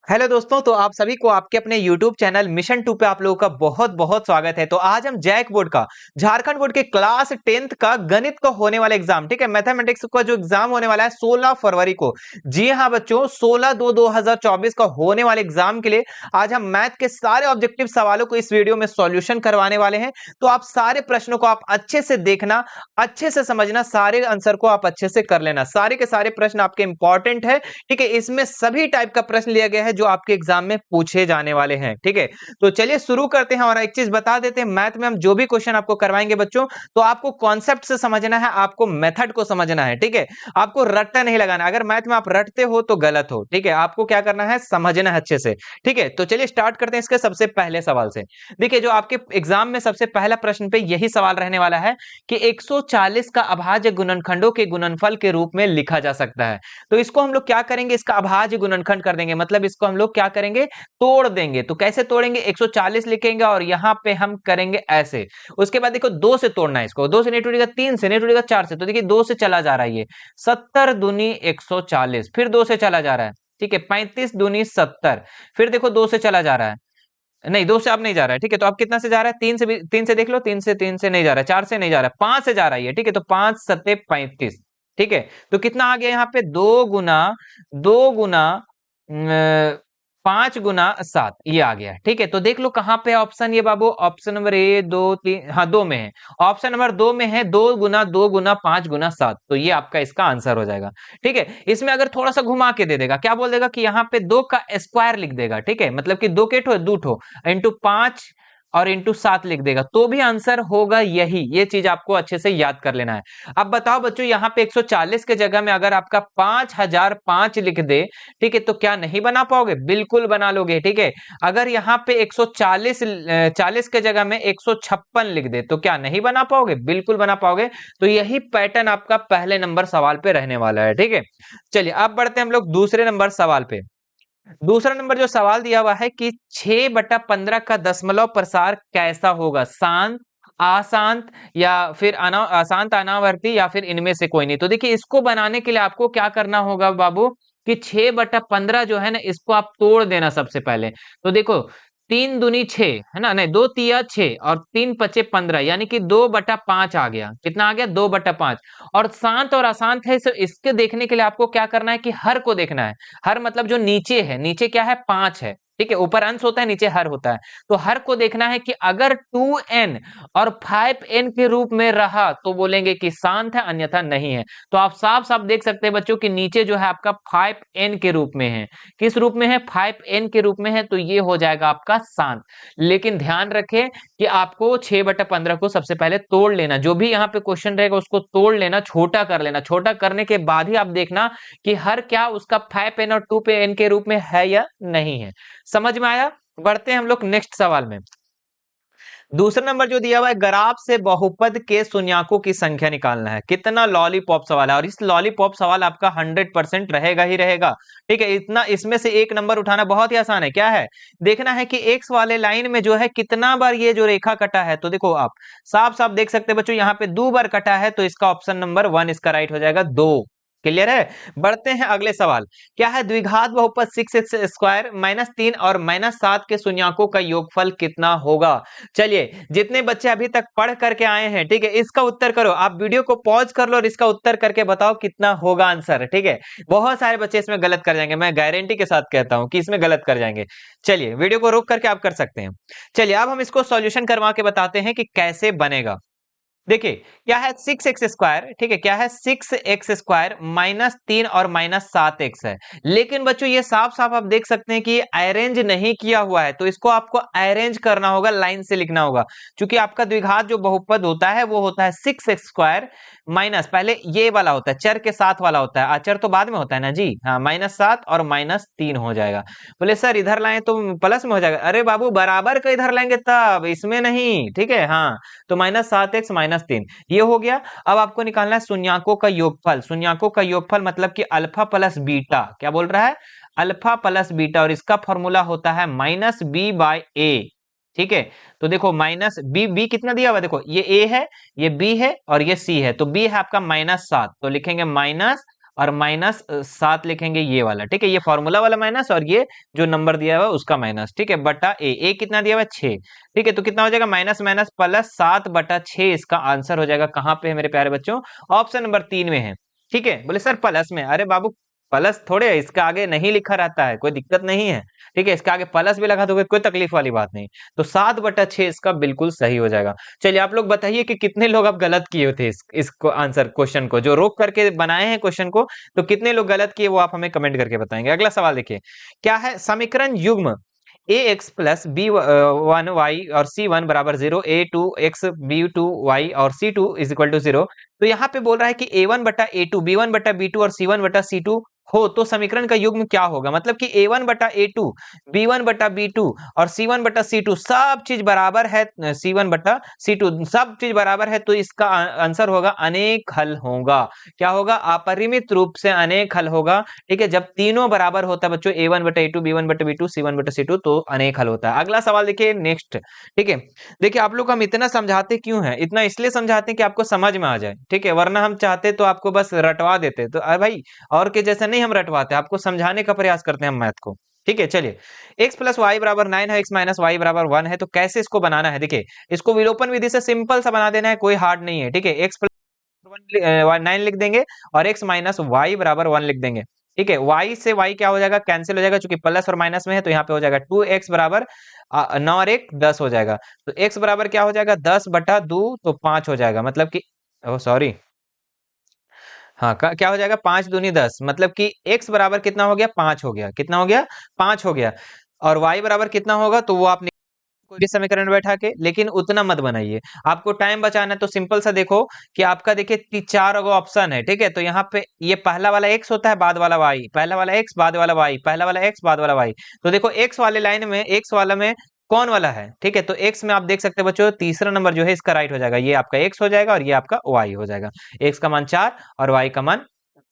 Hello दोस्तों, तो आप सभी को आपके अपने YouTube चैनल मिशन 2 पे आप लोगों का बहुत बहुत स्वागत है। तो आज हम जैक बोर्ड का झारखंड बोर्ड के क्लास 10th का गणित का होने वाला एग्जाम, ठीक है, मैथमेटिक्स का जो एग्जाम होने वाला है 16 फरवरी को। जी हाँ बच्चों, 16/2/2024 का होने वाले एग्जाम के लिए आज हम मैथ के सारे ऑब्जेक्टिव सवालों को इस वीडियो में सॉल्यूशन करवाने वाले हैं। तो आप सारे प्रश्नों को आप अच्छे से देखना, अच्छे से समझना, सारे आंसर को आप अच्छे से कर लेना। सारे के सारे प्रश्न आपके इंपॉर्टेंट है, ठीक है। इसमें सभी टाइप का प्रश्न लिया गया है जो आपके एग्जाम में पूछे जाने वाले हैं, ठीक है। तो चलिए शुरू करते हैं और एक चीज बता देते हैं, मैथ में हम जो भी क्वेश्चन आपको करवाएंगे बच्चों, तो आपको कॉन्सेप्ट से समझना है, आपको मेथड को समझना है, ठीक है। आपको रट्टा नहीं लगाना। अगर मैथ में आप रटते हो तो गलत हो, ठीक है। आपको क्या करना है, समझना है अच्छे से, ठीक है। तो चलिए स्टार्ट करते हैं इसके सबसे पहले सवाल से। देखिए, जो आपके एग्जाम में सबसे पहला प्रश्न पे यही सवाल रहने वाला है कि 140 का अभाज्य गुणनखंडों के गुणनफल के रूप में लिखा जा सकता है। तो इसको हम लोग क्या करेंगे, इसका अभाज्य गुणनखंड कर देंगे, मतलब इसको हम लोग क्या करेंगे, तोड़ देंगे। तो कैसे तोड़ेंगे, 140 लिखेंगे और यहां पे हम करेंगे ऐसे। उसके बाद देखो 2 से तोड़ना है इसको, 2 से नहीं टूटेगा, 3 से नहीं टूटेगा, 4 से। तो देखिए 2 से चला जा रहा है, ये 70 दूनी 140, फिर 2 से चला जा रहा है, ठीक है, 35 दूनी 70, फिर देखो 2 से चला जा रहा है, नहीं 2 से अब नहीं जा रहा है, ठीक है। तो अब कितना से जा रहा है, 3 से भी, 3 से देख लो, 3 से नहीं जा रहा है, 4 से नहीं जा रहा है, 5 से जा रहा है ये, ठीक है। तो 5 सत्ते 35, ठीक है। तो कितना आ गया यहाँ पे, 2 गुना 5 गुना 7, ये आ गया, ठीक है। तो देख लो कहां पे ऑप्शन, ये बाबू ऑप्शन नंबर ए 2 3, हाँ 2 में है। ऑप्शन नंबर 2 में है, 2 गुना 5 गुना 7, तो ये आपका इसका आंसर हो जाएगा, ठीक है। इसमें अगर थोड़ा सा घुमा के दे देगा, क्या बोल देगा कि यहाँ पे 2 का स्क्वायर लिख देगा, ठीक है, मतलब कि 2 के ठो 2 ठो इंटू 5 और इंटू 7 लिख देगा, तो भी आंसर होगा यही। ये चीज आपको अच्छे से याद कर लेना है। अब बताओ बच्चों, यहाँ पे 140 के जगह में अगर आपका 5005 लिख दे, ठीक है, तो क्या नहीं बना पाओगे, बिल्कुल बना लोगे, ठीक है। अगर यहाँ पे 140 के जगह में 156 लिख दे, तो क्या नहीं बना पाओगे, बिल्कुल बना पाओगे। तो यही पैटर्न आपका पहले नंबर सवाल पे रहने वाला है, ठीक है। चलिए अब बढ़ते हैं हम लोग दूसरे नंबर सवाल पे। दूसरा नंबर जो सवाल दिया हुआ है कि 6/15 का दशमलव प्रसार कैसा होगा, शांत, अशांत, या फिर अशांत, अनावर्ती, या फिर इनमें से कोई नहीं। तो देखिए, इसको बनाने के लिए आपको क्या करना होगा बाबू, कि 6/15 जो है ना, इसको आप तोड़ देना सबसे पहले। तो देखो, 3 दूनी 6 है ना, नहीं 2 तिया 6 और 3 पचे 15, यानी कि 2/5 आ गया। कितना आ गया, 2/5। और शांत और अशांत है, इसके देखने के लिए आपको क्या करना है कि हर को देखना है। हर मतलब जो नीचे है, नीचे क्या है, 5 है, ठीक है। ऊपर अंश होता है, नीचे हर होता है। तो हर को देखना है कि अगर 2n और 5n के रूप में रहा तो बोलेंगे कि शांत है, अन्यथा नहीं है। तो आप साफ साफ देख सकते हैं बच्चों कि नीचे जो है आपका 5n के रूप में है। किस रूप में है, 5n के रूप में है, तो ये हो जाएगा आपका शांत। लेकिन ध्यान रखें कि आपको 6/15 को सबसे पहले तोड़ लेना। जो भी यहाँ पे क्वेश्चन रहेगा उसको तोड़ लेना, छोटा कर लेना। छोटा करने के बाद ही आप देखना कि हर क्या उसका 5n और 2n के रूप में है या नहीं है। समझ में आया। बढ़ते हैं हम लोग नेक्स्ट सवाल में। दूसरा नंबर जो दिया हुआ है, ग्राफ से बहुपद के शून्यकों की संख्या निकालना है। कितना लॉलीपॉप सवाल है, और इस लॉलीपॉप सवाल आपका 100% रहेगा ही रहेगा, ठीक है। इतना इसमें से एक नंबर उठाना बहुत ही आसान है। क्या है, देखना है कि एक्स वाले लाइन में जो है कितना बार ये जो रेखा कटा है। तो देखो आप साफ साफ देख सकते हैं बच्चों, यहाँ पे 2 बार कटा है, तो इसका ऑप्शन नंबर 1 इसका राइट हो जाएगा, 2। क्लियर है। बढ़ते हैं अगले सवाल। क्या है, द्विघात बहुपद 6x² -3 और -7 के शून्यकों का योगफल कितना होगा। चलिए, जितने बच्चे अभी तक पढ़ करके आए हैं, ठीक है, इसका उत्तर करो। आप वीडियो को पॉज कर लो और इसका उत्तर करके बताओ कितना होगा आंसर, ठीक है। बहुत सारे बच्चे इसमें गलत कर जाएंगे, मैं गारंटी के साथ कहता हूं कि इसमें गलत कर जाएंगे। चलिए वीडियो को रोक करके आप कर सकते हैं। चलिए अब हम इसको सॉल्यूशन करवा के बताते हैं कि कैसे बनेगा। देखिए, क्या है 6x², ठीक है, क्या है 6x² -3 और -7x है। लेकिन बच्चों ये साफ साफ आप देख सकते हैं कि ये अरेंज नहीं किया हुआ है, तो इसको आपको अरेंज करना होगा, लाइन से लिखना होगा। क्योंकि आपका द्विघात जो बहुपद होता है वो होता है 6x² माइनस, पहले ये वाला होता है, चर के साथ वाला होता है, अचर तो बाद में होता है ना जी, हाँ, -7 और -3 हो जाएगा। बोले सर इधर लाएं तो प्लस में हो जाएगा, अरे बाबू बराबर का इधर लाएंगे तब, इसमें नहीं, ठीक है। हाँ, तो -7x -3 ये हो गया। अब आपको निकालना है शून्यकों का योगफल। शून्यकों का योगफल मतलब कि अल्फा प्लस बीटा, क्या बोल रहा है, अल्फा प्लस बीटा, और इसका फॉर्मूला होता है -b/a, ठीक है। तो देखो माइनस बी, बी कितना दिया हुआ, देखो ये a है, ये b है और ये c है। तो b है आपका -7, तो लिखेंगे माइनस और माइनस 7 लिखेंगे ये वाला, ठीक है, ये फॉर्मूला वाला माइनस और ये जो नंबर दिया हुआ है उसका माइनस, ठीक है, बटा ए कितना दिया हुआ है 6, ठीक है, तो कितना हो जाएगा माइनस माइनस प्लस 7 बटा 6 इसका आंसर हो जाएगा। कहाँ पे है मेरे प्यारे बच्चों? ऑप्शन नंबर 3 में है, ठीक है। बोले सर प्लस में, अरे बाबू प्लस थोड़े है, इसका आगे नहीं लिखा रहता है, कोई दिक्कत नहीं है, ठीक है, इसका आगे प्लस भी लगा दोगे कोई तकलीफ वाली बात नहीं। तो 7 बटा 6 इसका बिल्कुल सही हो जाएगा। चलिए आप लोग बताइए कि कितने लोग अब गलत किए थे इसको आंसर क्वेश्चन को, जो रोक करके बनाए हैं क्वेश्चन को, तो कितने लोग गलत किए वो आप हमें कमेंट करके बताएंगे। अगला सवाल देखिए, क्या है? समीकरण युग्म a x plus b one y और सी वन बराबर 0, a two x b two y और c two is equal to 0। तो यहाँ पे बोल रहा है कि ए वन बटा ए टू, बी वन बटा बी टू और सी वन बटा सी टू हो तो समीकरण का युग्म क्या होगा? मतलब कि ए वन बटा ए टू, बी वन बटा बी टू और सी वन बटा सी टू सब चीज बराबर है, सी वन बटा सी टू सब चीज बराबर है, तो इसका आंसर होगा अनेक हल होगा। क्या होगा? अपरिमित रूप से अनेक हल होगा, ठीक है। जब तीनों बराबर होता है बच्चों, ए वन बटा ए टू, बी वन बटा बी टू, सी वन बटा सी टू, तो अनेक हल होता है। अगला सवाल देखिए नेक्स्ट, ठीक है। देखिए आप लोग हम इतना समझाते क्यों हैं? इतना इसलिए समझाते हैं कि आपको समझ में आ जाए, ठीक है, वरना हम चाहते तो आपको बस रटवा देते। तो अरे भाई और के जैसे नहीं हम रटवाते, आपको समझाने का प्रयास करते हैं हम मैथ को, ठीक है। चलिए x प्लस वाई बराबर 9 है, x माइनस वाई बराबर 1 है, तो कैसे इसको बनाना है? देखिए इसको विलोपन विधि से सिंपल सा बना देना है, कोई हार्ड नहीं है, ठीक है। x प्लस 9 लिख देंगे और x माइनस वाई बराबर 1 लिख देंगे, ठीक है। y से y क्या हो जाएगा? कैंसिल हो जाएगा, चूंकि प्लस और माइनस में है, तो यहाँ पे हो जाएगा 2x बराबर 9 और 1 10 हो जाएगा। तो x बराबर क्या हो जाएगा? 10 बटा 2, तो 5 हो जाएगा, मतलब कि सॉरी, हाँ क्या हो जाएगा? 5 दूनी 10, मतलब कि x बराबर कितना हो गया? 5 हो गया। कितना हो गया? 5 हो गया। और y बराबर कितना होगा? तो वो आप कोई भी समीकरण में बैठा के, लेकिन उतना मत बनाइए, आपको टाइम बचाना है। तो सिंपल सा देखो कि आपका देखिए 4 ऑप्शन है, ठीक है। तो यहाँ पे ये पहला वाला x होता है, बाद वाला y, पहला वाला x बाद वाला y, पहला वाला x बाद वाला y। तो देखो x वाले लाइन में, x वाला में कौन वाला है, ठीक है। तो x में आप देख सकते हैं बच्चों, तीसरा नंबर जो है इसका राइट हो जाएगा, ये आपका x हो जाएगा और ये आपका y हो जाएगा। x का मान 4 और y का मान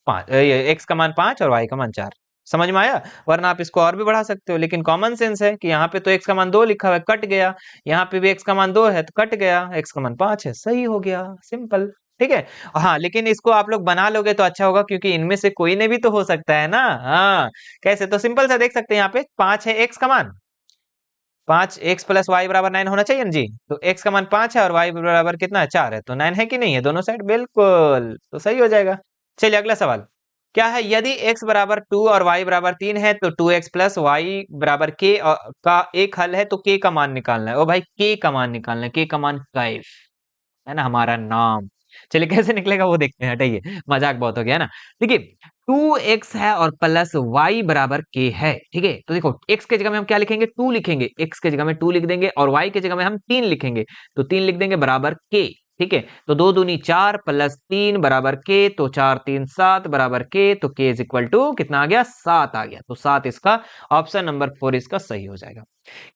5, x का मान 5 और y का मान 4। समझ में आया? वरना आप इसको और भी बढ़ा सकते हो, लेकिन कॉमन सेंस है कि यहाँ पे तो x का मान 2 लिखा हुआ है, कट गया। यहाँ पे भी x का मान 2 है तो कट गया, x का मान 5 है, सही हो गया, सिंपल, ठीक है। हाँ लेकिन इसको आप लोग बना लोगे तो अच्छा होगा, क्योंकि इनमें से कोई ने भी तो हो सकता है ना। हाँ कैसे? तो सिंपल सा देख सकते हैं, यहाँ पे 5 है x का मान, 5 x प्लस वाई बराबर 9 होना चाहिए ना जी। तो x का मान 5 है और y बराबर कितना है? 4 है, तो 9 है कि नहीं है दोनों साइड? बिल्कुल, तो सही हो जाएगा। चलिए अगला सवाल, क्या है? यदि x बराबर 2 और y बराबर 3 है तो 2x प्लस वाई बराबर k का एक हल है, तो k का मान निकालना है। ओ भाई k का मान निकालना है, k का मान कैफ है ना, हमारा नाम। चलिए कैसे निकलेगा वो देखते हैं, हटाइए मजाक बहुत हो गया ना। देखिए 2x है और प्लस y बराबर k है, ठीक है। तो देखो x के जगह में हम क्या लिखेंगे? 2 लिखेंगे, x के जगह में 2 लिख देंगे और y के जगह में हम 3 लिखेंगे, तो 3 लिख देंगे बराबर k, ठीक है। तो 2 दूनी 4 प्लस 3 बराबर k, तो 4 3 7 बराबर k, तो k इज इक्वल टू कितना आ गया? 7 आ गया। तो 7 इसका ऑप्शन नंबर 4 इसका सही हो जाएगा।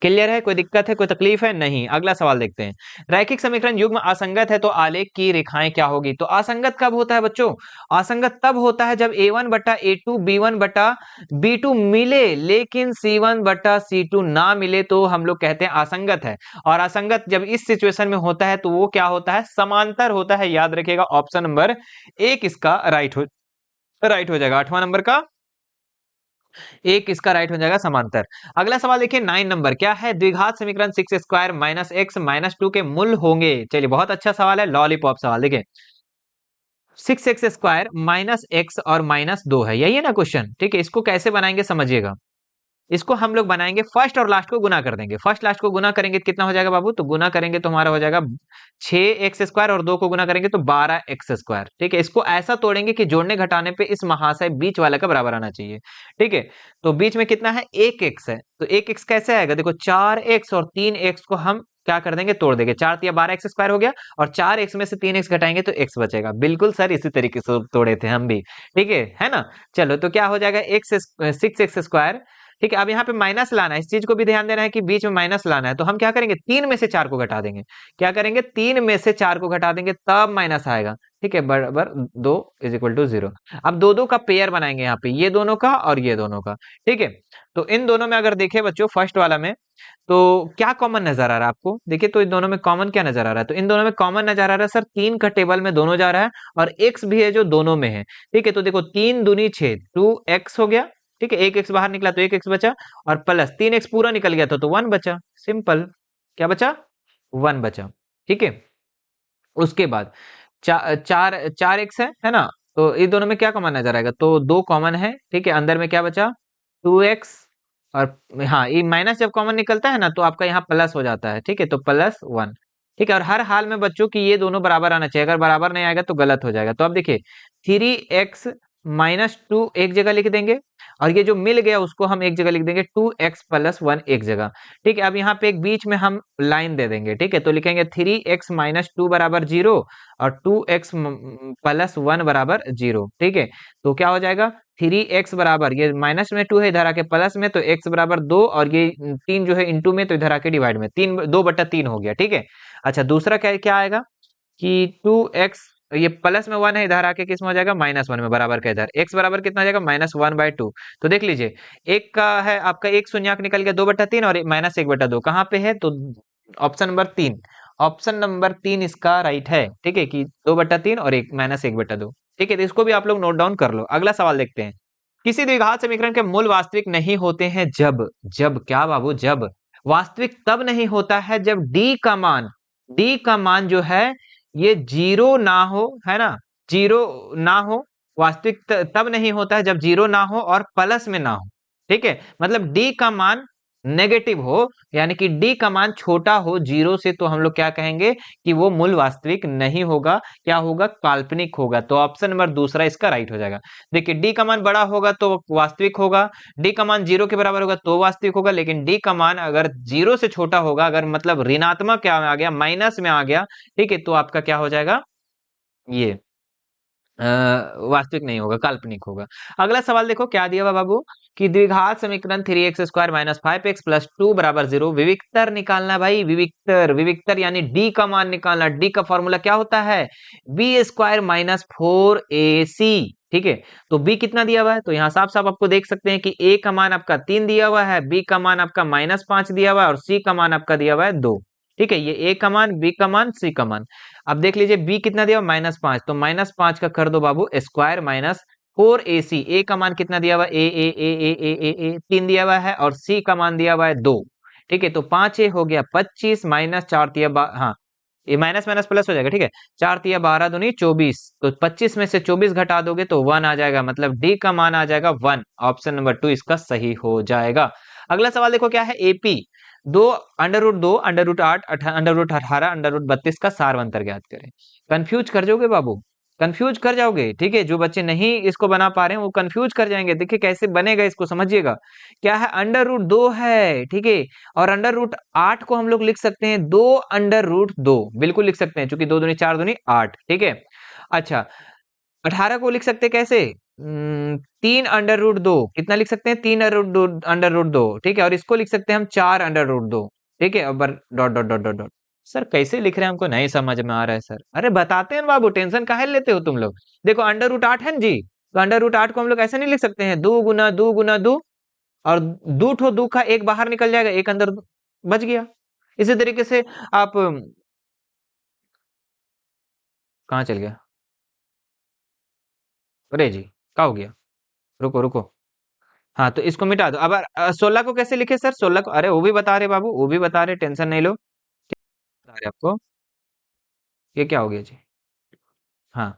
क्लियर है? कोई दिक्कत है, कोई तकलीफ है? नहीं। अगला सवाल देखते हैं, रैखिक समीकरण युग्म असंगत है तो आलेख की रेखाएं क्या होगी? तो असंगत कब होता है बच्चों? असंगत तब होता है जब a1 बटा a2 b1 बटा b2 मिले लेकिन c1 बटा c2 ना मिले, तो हम लोग कहते हैं असंगत है। और असंगत जब इस सिचुएशन में होता है तो वो क्या होता है? समांतर होता है। याद रखिएगा ऑप्शन नंबर 1 इसका राइट हो जाएगा, 8वां नंबर का एक इसका राइट हो जाएगा, समांतर। अगला सवाल देखिए 9 नंबर, क्या है? द्विघात समीकरण 6 स्क्वायर माइनस एक्स माइनस 2 के मूल होंगे। चलिए बहुत अच्छा सवाल है, लॉलीपॉप सवाल। देखिए 6x स्क्वायर माइनस एक्स और माइनस 2 है, यही है ना क्वेश्चन, ठीक है। इसको कैसे बनाएंगे समझिएगा। इसको हम लोग बनाएंगे, फर्स्ट और लास्ट को गुना कर देंगे। फर्स्ट लास्ट को गुना करेंगे तो कितना हो जाएगा बाबू? तो गुना करेंगे तो हमारा हो जाएगा 6x स्क्वायर और 2 को गुना करेंगे तो 12x स्क्वायर, ठीक है। इसको ऐसा तोड़ेंगे कि जोड़ने घटाने पे इस महाशय बीच वाले का बराबर आना चाहिए, ठीक है। तो बीच में कितना है? 1x है, तो 1x कैसे आएगा? देखो 4x और 3x को हम क्या कर देंगे? तोड़ देंगे। 4 तिया 12x स्क्वायर हो गया और 4x में से 3x घटाएंगे तो x बचेगा। बिल्कुल सर इसी तरीके से तोड़े थे हम भी, ठीक है ना। चलो तो क्या हो जाएगा? 6x स्क्वायर ठीक है, अब यहाँ पे माइनस लाना है, इस चीज को भी ध्यान देना है कि बीच में माइनस लाना है, तो हम क्या करेंगे, 3 में से 4 को घटा देंगे। क्या करेंगे, 3 में से 4 को घटा देंगे तब माइनस आएगा। ठीक है, बराबर 2 इज इक्वल टू 0। अब दो दो का पेयर बनाएंगे यहाँ पे, ये दोनों का और ये दोनों का। ठीक है, तो इन दोनों में अगर देखें बच्चों, फर्स्ट वाला में तो क्या कॉमन नजर आ रहा है आपको, देखिए तो इन दोनों में कॉमन क्या नजर आ रहा है, तो इन दोनों में कॉमन नजर आ रहा है सर 3 का टेबल में दोनों जा रहा है, और x भी है जो दोनों में है। ठीक है, तो देखो 3 दूनी 6, 2x हो गया। ठीक है, एक x बाहर निकला तो एक x बचा, और प्लस 3x पूरा निकल गया तो 1 बचा। सिंपल, क्या बचा, 1 बचा। ठीक है, उसके बाद चार चार एक्स है ना, तो इस दोनों में क्या कॉमन नजर आएगा, तो 2 कॉमन है। ठीक है, अंदर में क्या बचा, 2x, और हाँ ये माइनस जब कॉमन निकलता है ना तो आपका यहाँ प्लस हो जाता है। ठीक है, तो +1। ठीक है, और हर हाल में बच्चों की ये दोनों बराबर आना चाहिए, अगर बराबर नहीं आएगा तो गलत हो जाएगा। तो अब देखिए 3x -2 एक जगह लिख देंगे, और ये जो मिल गया उसको हम एक जगह लिख देंगे, 2x + 1 एक जगह। ठीक है, अब यहाँ पे एक बीच में हम लाइन दे देंगे। ठीक है, तो लिखेंगे 3x -2 बराबर 0, और 2x + 1 बराबर 0। ठीक है, तो क्या हो जाएगा, 3x बराबर, ये माइनस में 2 है, इधर आके प्लस में, तो x बराबर 2, और ये 3 जो है इंटू में, तो इधर आके डिवाइड में, 3 2/3 हो गया। ठीक है, अच्छा दूसरा क्या क्या आएगा कि 2x, ये प्लस में 1 है, इधर आके किस में हो जाएगा, -1 में, बराबर का इधर x बराबर कितना हो जाएगा, -1/2। तो देख लीजिए, एक का है आपका एक शून्यक निकल गया, 2/3, और -1/2 कहाँ पे है, तो ऑप्शन नंबर 3। ऑप्शन नंबर 3 इसका राइट है। ठीक है, कि 2/3 और एक -1/2। ठीक है, तो इसको भी आप लोग नोट डाउन कर लो। अगला सवाल देखते हैं, किसी द्विघात समीकरण के मूल वास्तविक नहीं होते हैं जब, जब क्या बाबू, जब वास्तविक तब नहीं होता है जब डी का मान जो है ये 0 ना हो, है ना, 0 ना हो। वास्तविक तब नहीं होता है जब 0 ना हो और प्लस में ना हो। ठीक है, मतलब डी का मान नेगेटिव हो, यानी कि डी का मान छोटा हो 0 से, तो हम लोग क्या कहेंगे कि वो मूल वास्तविक नहीं होगा, क्या होगा, काल्पनिक होगा। तो ऑप्शन नंबर दूसरा इसका राइट हो जाएगा। देखिए डी का मान बड़ा होगा तो वास्तविक होगा, डी का मान 0 के बराबर होगा तो वास्तविक होगा, लेकिन डी का मान अगर 0 से छोटा होगा, अगर मतलब ऋणात्मक क्या आ गया, माइनस में आ गया, ठीक है, तो आपका क्या हो जाएगा, ये वास्तविक नहीं होगा, काल्पनिक होगा। अगला सवाल देखो क्या दिया हुआ बाबू, कि द्विघात समीकरण 3x² - 5x + 2 बराबर 0, विविक्तर निकालना भाई, विविक्तर, विविक्तर यानी डी का मान निकालना। डी का फॉर्मूला क्या होता है, b² - 4ac। ठीक है, तो b कितना दिया हुआ है, तो यहाँ साफ साफ आपको देख सकते हैं कि a का मान आपका 3 दिया हुआ है, b का मान आपका -5 दिया हुआ है, और c का मान आपका दिया हुआ है 2। ठीक है, ये a का मान, b का मान, c का मान। अब देख लीजिए b कितना दिया, -5, तो -5 का कर दो बाबू स्क्वायर -4ac। a का मान कितना दिया हुआ, ए 3 दिया हुआ है, और c का मान दिया हुआ है 2। ठीक है, तो 5a हो गया 25, -4 तिया हाँ, ये माइनस माइनस प्लस हो जाएगा। ठीक है, 4 तिया 12 दूनी 24, तो 25 में से 24 घटा दोगे तो 1 आ जाएगा, मतलब डी का मान आ जाएगा 1। ऑप्शन नंबर 2 इसका सही हो जाएगा। अगला सवाल देखो क्या है, एपी 2 √2 √8 √18 √32 का सारवंतर ज्ञात करें। कंफ्यूज कर जाओगे बाबू, कंफ्यूज कर जाओगे। ठीक है, जो बच्चे नहीं इसको बना पा रहे हैं वो कंफ्यूज कर जाएंगे। देखिए कैसे बनेगा, इसको समझिएगा। क्या है, √2 है। ठीक है, और √8 को हम लोग लिख सकते हैं 2 √2, बिल्कुल लिख सकते हैं, क्योंकि 2 दूनी 4 दूनी 8। ठीक है, अच्छा 18 को लिख सकते हैं कैसे, 3 √2, कितना लिख सकते हैं, 3 √2। ठीक है, और इसको लिख सकते हैं हम 4 √2। ठीक है, अब dot dot dot dot dot. Sir कैसे लिख रहे हैं, हमको नहीं समझ में आ रहा है सर। अरे बताते हैं बाबू, टेंशन काहे लेते हो तुम लोग। देखो √8 है ना जी, तो √8 को हम लोग ऐसे नहीं लिख सकते हैं, 2 गुना 2 गुना 2, और 2 ठो 2 का एक बाहर निकल जाएगा, एक अंदर बच गया। इसी तरीके से आप कहाँ चल गया, अरे जी क्या हो गया, रुको रुको। हाँ, तो इसको मिटा दो। अब 16 को कैसे लिखे सर, 16 को, अरे वो भी बता रहे बाबू, वो भी बता रहे, टेंशन नहीं लो। बता रहे आपको, ये क्या हो गया जी, हाँ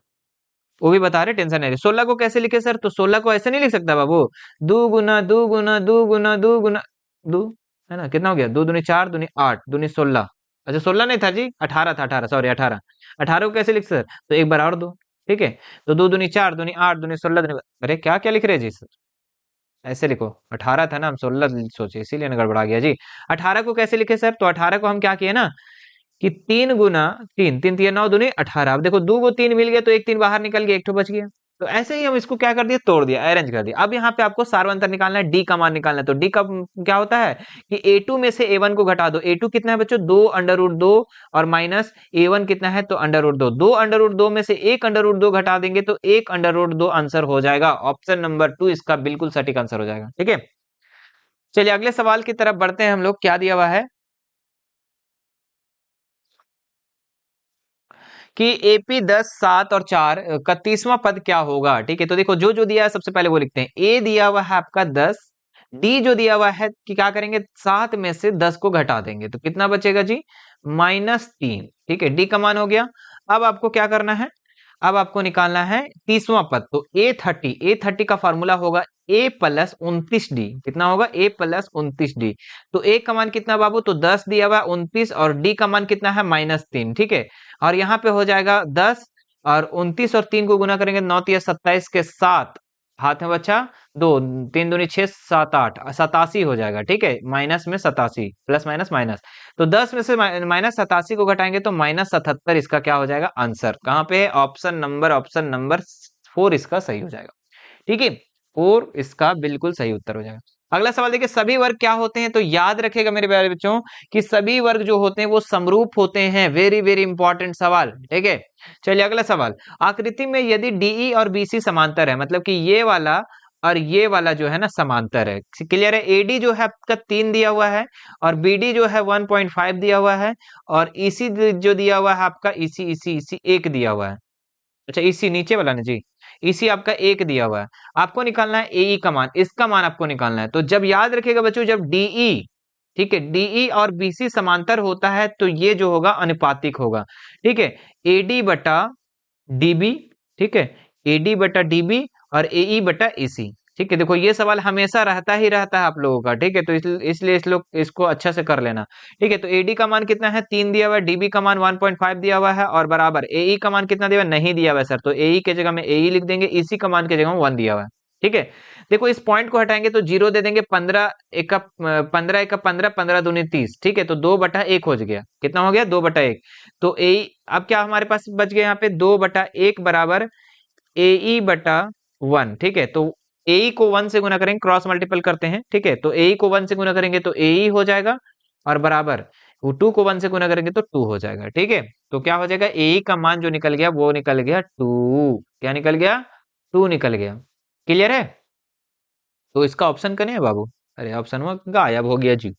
वो भी बता रहे, टेंशन नहीं लो। 16 को कैसे लिखे सर, तो 16 को ऐसे नहीं लिख सकता बाबू, 2 गुना 2 गुना 2 गुना 2 गुना 2, है ना, कितना हो गया, 2 दूनी 4 दूनी 8 दूनी 16। अच्छा 16 नहीं था जी, 18 था, 18 सॉरी 18। 18 को कैसे लिख सर, तो एक बार और दो। ठीक है, तो 2 दूनी 4 दूनी 8 दूनी 16 दूनी, अरे क्या क्या लिख रहे हैं जी सर, ऐसे लिखो। 18 था ना, हम 16 सोचे, इसीलिए ना गड़बड़ा गया जी। 18 को कैसे लिखे सर, तो 18 को हम क्या किए ना, कि 3 गुना 3, 3 3 9 दूनी 18। अब देखो 2 को 3 मिल गया तो एक 3 बाहर निकल गया, एक तो बच गया। तो ऐसे ही हम इसको क्या कर दिया, तोड़ दिया, अरेंज कर दिया। अब यहाँ पे आपको सार्वंतर निकालना है, डी का मान निकालना है। तो डी का क्या होता है कि a2 में से a1 को घटा दो। a2 कितना है बच्चों, 2√2 और माइनस a1 कितना है, तो √2। 2√2 में से 1√2 घटा देंगे तो 1√2 आंसर हो जाएगा। ऑप्शन नंबर 2 इसका बिल्कुल सटीक आंसर हो जाएगा। ठीक है, चलिए अगले सवाल की तरफ बढ़ते हैं हम लोग। क्या दिया हुआ है कि एपी 10, 7 और 4 का 30वां पद क्या होगा। ठीक है, तो देखो जो जो दिया है सबसे पहले वो लिखते हैं। ए दिया हुआ है आपका 10, डी जो दिया हुआ है कि क्या करेंगे, 7 में से 10 को घटा देंगे तो कितना बचेगा जी, -3। ठीक है, डी का मान हो गया। अब आपको क्या करना है, अब आपको निकालना है 30वां पद। तो ए 30 का फॉर्मूला होगा ए प्लस 29 डी। कितना होगा, ए प्लस 29 डी। तो ए का मान कितना बाबू, तो 10 दिया हुआ 29 और डी का मान कितना है, -3। ठीक है, और यहाँ पे हो जाएगा 10 और 29 और 3 को गुना करेंगे 9 या 27 के साथ, हाथ में बचा 2, 3 दूनी 6, 7 8, 87 हो जाएगा। ठीक है, माइनस में 87, प्लस माइनस माइनस, तो 10 में से -87 को घटाएंगे तो -77 इसका क्या हो जाएगा आंसर। कहाँ पे, ऑप्शन नंबर 4 इसका सही हो जाएगा। ठीक है, 4 इसका बिल्कुल सही उत्तर हो जाएगा। अगला सवाल देखिए, सभी वर्ग क्या होते हैं, तो याद रखेगा मेरे प्यारे बच्चों कि सभी वर्ग जो होते हैं वो समरूप होते हैं। वेरी वेरी इंपॉर्टेंट सवाल। ठीक है, चलिए अगला सवाल। आकृति में यदि डीई और बीसी समांतर है, मतलब कि ये वाला और ये वाला जो है ना समांतर है, क्लियर है। एडी जो है आपका 3 दिया हुआ है और बीडी जो है 1.5 दिया हुआ है और ईसी जो दिया हुआ है आपका ईसी ईसी ईसी 1 दिया हुआ है। अच्छा, ईसी नीचे वाला ना जी, ईसी आपका 1 दिया हुआ है। आपको निकालना है एई का मान, इसका मान आपको निकालना है। तो जब याद रखिएगा बच्चों, जब डीई, ठीक है, डीई और बीसी समांतर होता है तो ये जो होगा अनुपातिक होगा। ठीक है, एडी बटा डीबी, ठीक है, एडी बटा डीबी और एई बटा ईसी। ठीक है, देखो ये सवाल हमेशा रहता ही रहता है आप लोगों का। ठीक है, तो इसलिए इस लोग इसको अच्छा से कर लेना। ठीक है, तो एडी का मान कितना है, 3 दिया हुआ है, डीबी का मान 1.5 दिया हुआ है और बराबर एई का मान कितना दिया हुआ है, नहीं दिया हुआ है सर, तो एई के जगह में एई लिख देंगे, ईसी का मान की जगह में 1 दिया हुआ है। ठीक है, देखो इस पॉइंट को हटाएंगे तो 0 दे देंगे, 15 15 दूनी 30। ठीक है, तो 2/1 हो गया, कितना हो गया, 2/1। तो एई अब क्या हमारे पास बच गया यहाँ पे, 2/1 बराबर एई बटा 1। ठीक है, तो एई को 1 से गुना करेंगे, क्रॉस मल्टीपल करते हैं। ठीक है, तो एई को 1 से गुना करेंगे तो एई हो जाएगा और बराबर 2 को 1 से गुना करेंगे तो 2 हो जाएगा। ठीक है, तो क्या हो जाएगा, एई का मान जो निकल गया वो निकल गया 2। क्या निकल गया, 2 निकल गया। क्लियर है, तो इसका ऑप्शन करें बाबू। अरे ऑप्शन में गायब हो गया जी।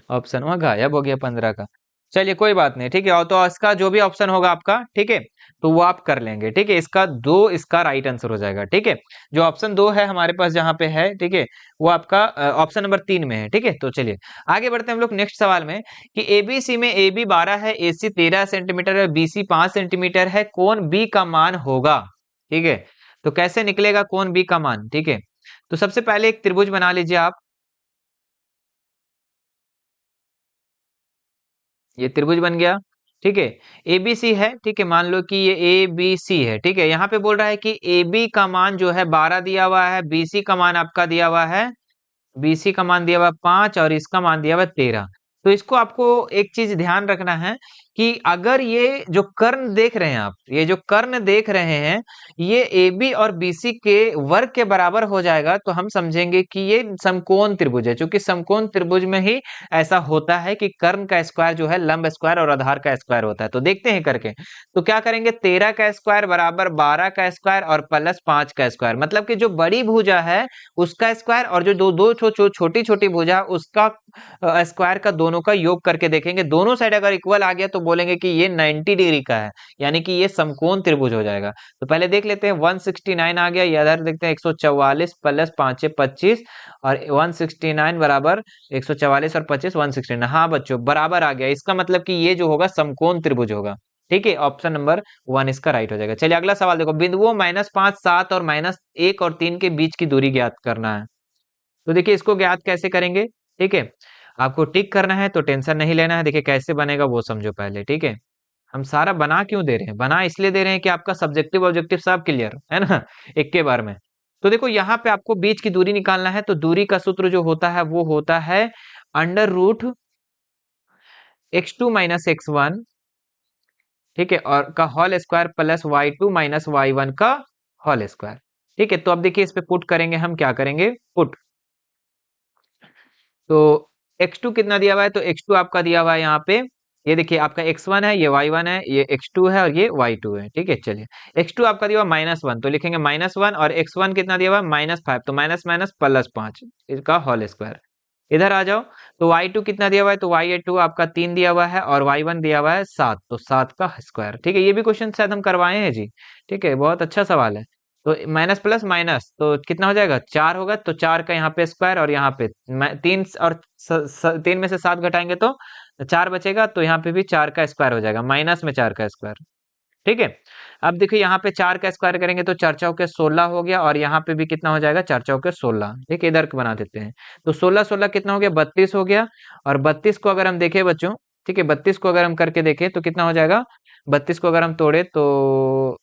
ऑप्शन वहां गायब हो गया 15 का। चलिए कोई बात नहीं। ठीक है, और तो इसका जो भी ऑप्शन होगा आपका, ठीक है, तो वो आप कर लेंगे। ठीक है, इसका 2 इसका राइट आंसर हो जाएगा। ठीक है, जो ऑप्शन 2 है हमारे पास जहां पे है, ठीक है, वो आपका ऑप्शन नंबर 3 में है। ठीक है, तो चलिए आगे बढ़ते हैं हम लोग नेक्स्ट सवाल में कि एबीसी में एबी 12 है, एसी 13 सेंटीमीटर है, बीसी 5 सेंटीमीटर है, कोण बी का मान होगा। ठीक है, तो कैसे निकलेगा कोण बी का मान। ठीक है, तो सबसे पहले एक त्रिभुज बना लीजिए आप। ये त्रिभुज बन गया। ठीक है, एबीसी है। ठीक है, मान लो कि ये ए बी सी है। ठीक है, यहाँ पे बोल रहा है कि ए बी का मान जो है 12 दिया हुआ है, बीसी का मान आपका दिया हुआ है, बीसी का मान दिया हुआ 5 और इसका मान दिया हुआ 13। तो इसको आपको एक चीज ध्यान रखना है कि अगर ये जो कर्ण देख रहे हैं आप, ये जो कर्ण देख रहे हैं, ये AB और BC के वर्ग के बराबर हो जाएगा तो हम समझेंगे कि ये समकोण त्रिभुज है। क्योंकि समकोण त्रिभुज में ही ऐसा होता है कि कर्ण का स्क्वायर जो है लंब स्क्वायर और आधार का स्क्वायर होता है। तो देखते हैं करके, तो क्या करेंगे, 13 का स्क्वायर बराबर 12 का स्क्वायर और प्लस 5 का स्क्वायर, मतलब कि जो बड़ी भुजा है उसका स्क्वायर और जो दो दो छोटी छोटी भुजा उसका स्क्वायर का दोनों का योग करके देखेंगे। दोनों साइड अगर इक्वल आ गया तो बोलेंगे कि ये 90 डिग्री का है, यानी कि ये समकोण त्रिभुज हो जाएगा। तो पहले देख लेते हैं, 169 आ गया, ये इधर देखते हैं 144 प्लस 5 25 और 169 बराबर 144 और 25 169। हाँ बच्चों बराबर आ गया, इसका मतलब कि ये जो होगा समकोण त्रिभुज होगा। ठीक है, ऑप्शन नंबर 1 इसका राइट हो जाएगा। चलिए अगला सवाल देखो, बिंदुओं -5 7 और -1 और 3 के बीच की दूरी ज्ञात करना है। तो देखिए इसको ज्ञात कैसे करेंगे। ठीक है, आपको टिक करना है तो टेंशन नहीं लेना है। देखिए कैसे बनेगा वो समझो पहले। ठीक है, हम सारा बना क्यों दे रहे हैं, बना इसलिए दे रहे हैं कि आपका सब्जेक्टिव ऑब्जेक्टिव सब क्लियर है ना, एक के बार में। तो देखो यहाँ पे आपको बीच की दूरी निकालना है, तो दूरी का सूत्र जो होता है वो होता है √x2 - x1। ठीक है, और का whole square plus y2 minus y1 का होल स्क्वायर। ठीक है, तो अब देखिए इस पे पुट करेंगे, हम क्या करेंगे पुट। तो x2 कितना दिया हुआ है, तो x2 आपका दिया हुआ है यहाँ पे, ये देखिए आपका x1 है, ये y1 है, ये x2 है और ये y2 है। ठीक है, चलिए x2 आपका दिया हुआ -1, तो लिखेंगे -1 और x1 कितना दिया हुआ है -5, तो माइनस माइनस +5 इसका होल स्क्वायर। इधर आ जाओ, तो y2 कितना दिया हुआ है, तो y2 आपका 3 दिया हुआ है और y1 दिया हुआ है 7, तो 7 का स्क्वायर। ठीक है, ये भी क्वेश्चन शायद हम करवाए हैं जी। ठीक है, बहुत अच्छा सवाल है। तो माइनस प्लस माइनस तो कितना हो जाएगा, 4 होगा, तो 4 का यहाँ पे स्क्वायर और यहाँ पे 3 और 3 में से 7 घटाएंगे तो 4 बचेगा, तो यहाँ पे भी 4 का स्क्वायर हो जाएगा, माइनस में 4 का स्क्वायर। ठीक है, अब देखिए यहाँ पे 4 का स्क्वायर करेंगे तो 4 चौके 16 हो गया और यहाँ पे भी कितना हो जाएगा, 4 चौके 16। ठीक है, इधर बना देते हैं, तो 16 16 कितना हो गया, 32 हो गया। और 32 को अगर हम देखें बच्चों, ठीक है, 32 को अगर हम करके देखें तो कितना हो जाएगा, 32 को अगर हम तोड़े तो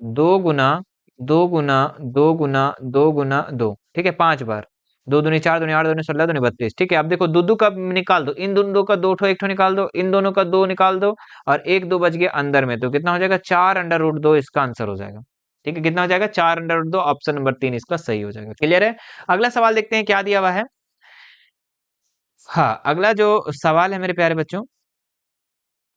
2 गुना 2 गुना 2 गुना 2, ठीक है, 5 बार, 2 दूनी 4 दूनी 8 दूनी 16 दूनी 32। ठीक है, अब देखो दो का निकाल दो, इन दोनों का दो ठो एक ठो निकाल दो, इन दोनों का दो निकाल दो और एक दो बच गया अंदर में, तो कितना हो जाएगा, 4√2 इसका आंसर हो जाएगा। ठीक है, कितना हो जाएगा, 4√2, ऑप्शन नंबर 3 इसका सही हो जाएगा। क्लियर है। अगला सवाल देखते हैं क्या दिया हुआ है। हाँ, अगला जो सवाल है मेरे प्यारे बच्चों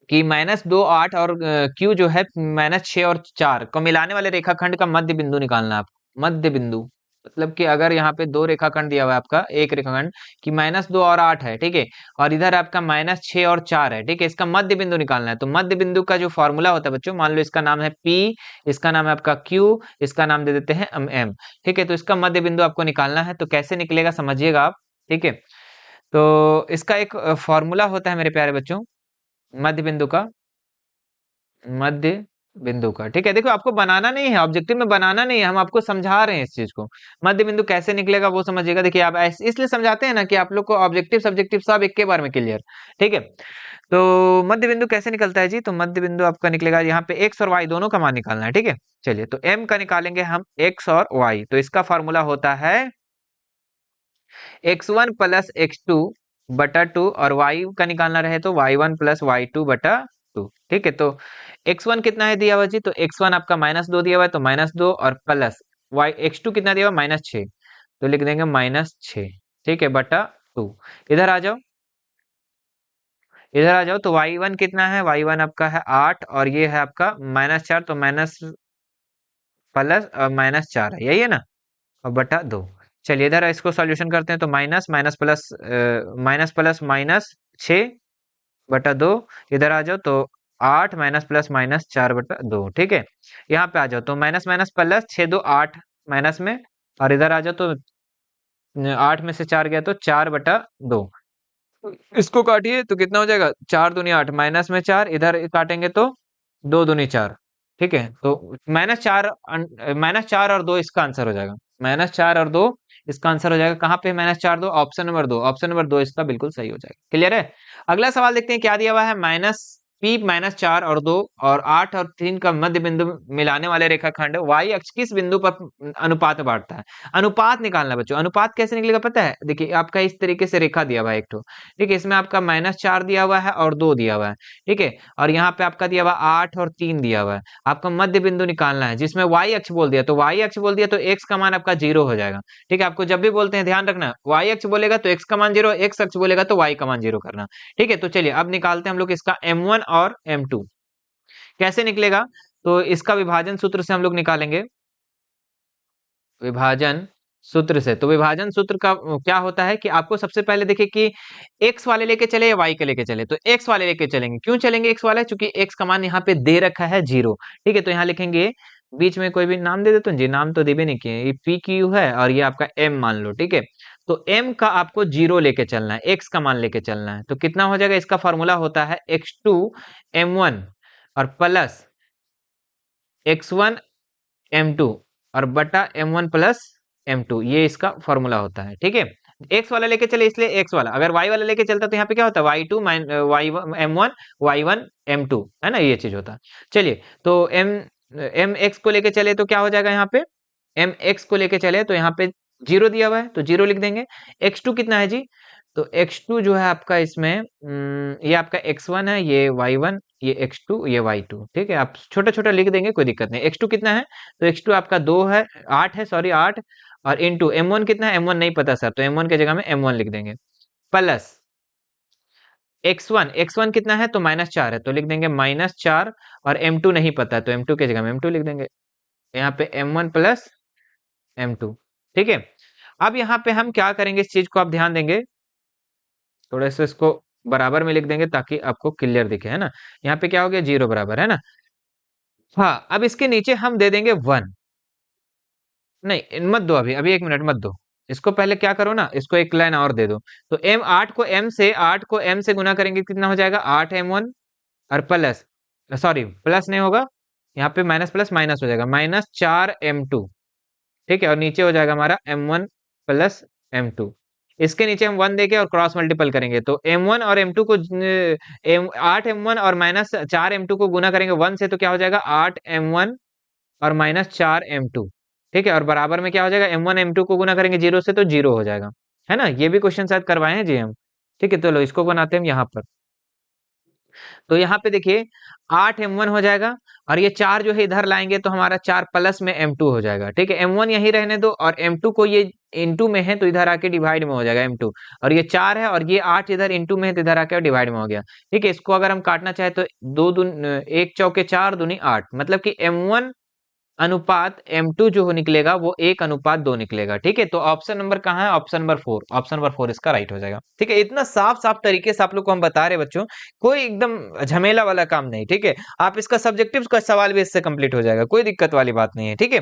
कि -2 8 और क्यू जो है -6 और 4 को मिलाने वाले रेखाखंड का मध्य बिंदु निकालना है आपको। मध्य बिंदु मतलब कि अगर यहाँ पे दो रेखाखंड दिया हुआ है आपका, एक रेखाखंड कि -2 और 8 है, ठीक है, और इधर आपका -6 और 4 है, ठीक है, इसका मध्य बिंदु निकालना है। तो मध्य बिंदु का जो फॉर्मूला होता है बच्चों, मान लो इसका नाम है P, इसका नाम है आपका Q, इसका नाम दे देते हैं M। ठीक है, तो इसका मध्य बिंदु आपको निकालना है, तो कैसे निकलेगा समझिएगा आप। ठीक है, तो इसका एक फॉर्मूला होता है मेरे प्यारे बच्चों मध्य बिंदु का, मध्य बिंदु का। ठीक है, देखो आपको बनाना नहीं है, ऑब्जेक्टिव में बनाना नहीं है, हम आपको समझा रहे हैं इस चीज को। मध्य बिंदु कैसे निकलेगा वो समझिएगा। देखिए आप इसलिए समझाते हैं ना कि आप लोग को ऑब्जेक्टिव सब्जेक्टिव सब एक के बार में क्लियर। ठीक है, तो मध्य बिंदु कैसे निकलता है जी, तो मध्य बिंदु आपका निकलेगा यहाँ पे एक्स और वाई दोनों का मान निकालना है। ठीक है, चलिए तो एम का निकालेंगे हम एक्स और वाई, तो इसका फॉर्मूला होता है x1 प्लस x2 बटा 2 और y का निकालना रहे तो y1 प्लस y2 बटा 2। ठीक है, तो x1 कितना है दिया हुआ जी, तो x1 आपका -2 दिया हुआ है, तो -2 और प्लस x2 कितना दिया हुआ -6, तो लिख देंगे -6। ठीक है, बटा 2। इधर आ जाओ, इधर आ जाओ, तो y1 कितना है, y1 आपका है 8 और ये है आपका -4, तो माइनस प्लस -4 है, यही है ना, और बटा 2। चलिए इधर इसको सॉल्यूशन करते हैं, तो माइनस माइनस प्लस -6 बटा 2। इधर आ जाओ, तो 8 -+-4 बटा 2। ठीक है, यहाँ पे आ जाओ, तो माइनस माइनस प्लस 6 2 8 माइनस में, और इधर आ जाओ, तो 8 में से 4 गया तो 4 बटा 2। इसको काटिए तो कितना हो जाएगा, 4 दूनी 8 माइनस में 4, इधर काटेंगे तो 2 दूनी 4। ठीक है, तो -4 और 2 इसका आंसर हो जाएगा, -4 और 2 इसका आंसर हो जाएगा। कहाँ पे -4 2, ऑप्शन नंबर 2, ऑप्शन नंबर 2 इसका बिल्कुल सही हो जाएगा। क्लियर है। अगला सवाल देखते हैं क्या दिया हुआ है, P -4 और 2 और 8 और 3 का मध्य बिंदु मिलाने वाले रेखाखंड y अक्ष किस बिंदु पर अनुपात बांटता है। अनुपात निकालना बच्चों, अनुपात कैसे निकलेगा पता है, देखिए आपका इस तरीके से रेखा दिया हुआ है एक तो, ठीक है, इसमें आपका -4 दिया हुआ है और 2 दिया हुआ है। ठीक है, और यहाँ पे आपका दिया हुआ 8 और 3 दिया हुआ है। आपका मध्य बिंदु निकालना है, जिसमें y अक्ष बोल दिया, तो y अक्ष बोल दिया तो x का मान आपका 0 हो जाएगा। ठीक है, आपको जब भी बोलते हैं ध्यान रखना, y अक्ष बोलेगा तो x का मान 0, x अक्ष बोलेगा तो y का मान 0 करना। ठीक है, तो चलिए अब निकालते हैं हम लोग इसका m1 और m2 कैसे निकलेगा, तो इसका विभाजन सूत्र से हम लोग निकालेंगे, विभाजन सूत्र से। तो विभाजन सूत्र का क्या होता है कि आपको सबसे पहले देखिए कि x वाले लेके चले या y के लेके चले, तो x वाले लेके चलेंगे। क्यों चलेंगे x वाले, क्योंकि x का मान यहाँ पे दे रखा है 0। ठीक है, तो यहाँ लिखेंगे, बीच में कोई भी नाम दे देते हैं जी, नाम तो दे भी नहीं किए, ये p q है और ये आपका m मान लो। ठीक है, तो m का आपको 0 लेके चलना है, x का मान लेके चलना है, तो कितना हो जाएगा, इसका फॉर्मूला होता है x2 m1 और प्लस x1 m2 और बटा m1 प्लस m2, ये इसका फॉर्मूला होता है। ठीक है, x वाला लेके चले इसलिए x वाला, अगर y वाला लेके चलता तो यहाँ पे क्या होता है, y2 m1 y1 m2, है ना, ये चीज होता है। चलिए, तो mx को लेके चले तो क्या हो जाएगा, यहाँ पे mx को लेके चले तो यहाँ पे 0 दिया हुआ है तो 0 लिख देंगे। x2 कितना है जी, तो x2 जो है आपका इसमें ये आपका x1 है, ये y1, ये x2 ये y2, ठीक है। आप छोटा छोटा लिख देंगे, कोई दिक्कत नहीं। x2 कितना है, तो x2 आपका 2 है, 8 है, सॉरी 8, और इनटू m1 कितना है, m1 नहीं पता सर, तो m1 के जगह में m1 लिख देंगे, प्लस x1 कितना है, तो -4 है, तो लिख देंगे -4, और m2 नहीं पता है, तो m2 के जगह में m2 लिख देंगे। यहाँ पे m1 प्लस m2, ठीक है। अब यहाँ पे हम क्या करेंगे, इस चीज को आप ध्यान देंगे, थोड़ा सा इसको बराबर में लिख देंगे ताकि आपको क्लियर दिखे, है ना। यहाँ पे क्या हो गया, 0 बराबर, है ना। हाँ, अब इसके नीचे हम दे देंगे 1, नहीं मत दो, अभी अभी 1 मिनट मत दो, इसको पहले क्या करो ना, इसको एक लाइन और दे दो। तो आठ को m से गुना करेंगे, कितना हो जाएगा, 8m1, और प्लस, सॉरी प्लस नहीं होगा, यहाँ पे माइनस प्लस माइनस हो जाएगा, -4m2, ठीक है। और नीचे हो जाएगा हमारा m1 प्लस m2, इसके नीचे हम 1 देके और क्रॉस मल्टीपल करेंगे, तो m1 और m2 को 8m1 और -4m2 को गुना करेंगे 1 से, तो क्या हो जाएगा, 8m1 और -4m2, ठीक है। और बराबर में क्या हो जाएगा, m1 m2 को गुना करेंगे 0 से, तो 0 हो जाएगा, है ना। ये भी क्वेश्चन शायद करवाए हैं जी हम, ठीक है। तो लो इसको बनाते हैं हम यहाँ पर। तो यहाँ पे देखिए 8m1 हो जाएगा, और ये 4 जो है इधर लाएंगे, तो हमारा 4 प्लस में m2 हो जाएगा, ठीक है। m1 यहीं रहने दो, और m2 को ये इनटू में है तो इधर आके डिवाइड में हो जाएगा m2, और ये 4 है और ये 8 इधर इनटू में है तो इधर आके डिवाइड में हो गया, ठीक है। इसको अगर हम काटना चाहे तो 1 चौके 4 दूनी 8, मतलब कि m1 अनुपात m2 जो निकलेगा वो 1:2 निकलेगा, ठीक है। तो ऑप्शन नंबर कहाँ है, ऑप्शन नंबर 4, ऑप्शन नंबर 4 इसका राइट हो जाएगा, ठीक है। इतना साफ साफ तरीके से आप लोग को हम बता रहे बच्चों, कोई एकदम झमेला वाला काम नहीं, ठीक है। आप इसका सब्जेक्टिव का सवाल भी इससे कंप्लीट हो जाएगा, कोई दिक्कत वाली बात नहीं है, ठीक है।